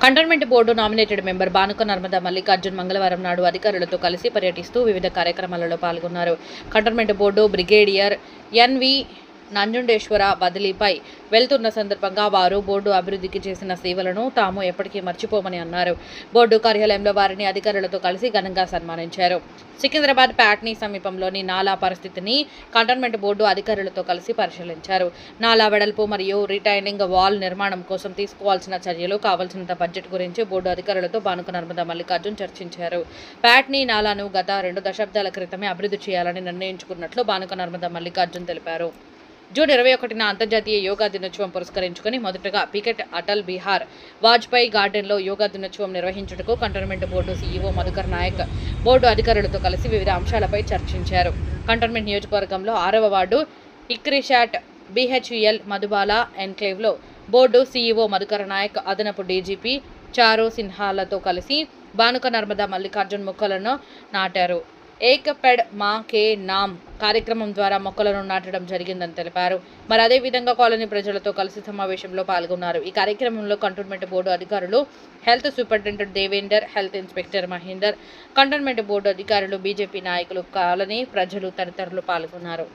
Cantonment board nominated member Banuka Narmada Mallikarjun మంగళవారం నాడు అధికారులతో కలిసి పర్యటిస్తూ వివిధ కార్యక్రమాలలో పాల్గొన్నారు. Cantonment board brigadier N V Nanjundeshwara బదిలీపై వెళ్తున్న సందర్భంగా వారు బోర్డు అభివృద్ధికి చేసిన సేవలను తాము ఎప్పటికీ మర్చిపోమని అన్నారు. బోర్డు కార్యాలయంలో వారిని అధికారులతో కలిసి ఘనంగా సన్మానించారు. సికింద్రాబాద్ ప్యాట్నీ సమీపంలోని నాలా పరిస్థితిని కంటోన్మెంట్ బోర్డు అధికారులతో కలిసి పరిశీలించారు. నాలా వెడల్పు మరియు రిటైనింగ్ వాల్ నిర్మాణం కోసం తీసుకోవాల్సిన చర్యలు, కావాల్సినంత బడ్జెట్ గురించి బోర్డు అధికారులతో బానుక నర్మదా మల్లికార్జున్ చర్చించారు. ప్యాట్నీ నాలాను గత 2 దశాబ్దాల క్రితమే అభివృద్ధి చేయాలని నిర్ణయించుకున్నట్లు బానుక నర్మదా మల్లికార్జున్ తెలిపారు. జూన్ 21న అంతర్జాతీయ యోగా దినోత్సవం పురస్కరించుకుని మొదటగా పికెట్ అటల్ బిహార్ వాజ్పేయి గార్డెన్లో యోగా దినోత్సవం నిర్వహించుటకు cantonment board CEO Madhukar Naik board అధికారులతో కలిసి వివిధ అంశాలపై చర్చించారు. కంటోన్మెంట్ నియోజకవర్గంలో 6వ వార్డు ఇక్రిషాట్ బీహెచ్ఈఎల్ మధుబాల ఎన్క్లేవ్లో బోర్డు సీఈఓ మధుకర్ నాయక్, అదనపు డీజీపీ చారు సిన్హాలతో కలిసి బానుక నర్మదా మల్లికార్జున్ మొక్కలను నాటారు. ఏక్ పెడ్ మా కే నామ్ కార్యక్రమం ద్వారా మొక్కలను నాటడం జరిగిందని తెలిపారు. మరి అదేవిధంగా కాలనీ ప్రజలతో కలిసి సమావేశంలో పాల్గొన్నారు. ఈ కార్యక్రమంలో కంటోన్మెంట్ బోర్డు అధికారులు, health superintendent Devender, health inspector Mahender, cantonment board అధికారులు, బీజేపీ నాయకులు, కాలనీ ప్రజలు తదితరులు పాల్గొన్నారు.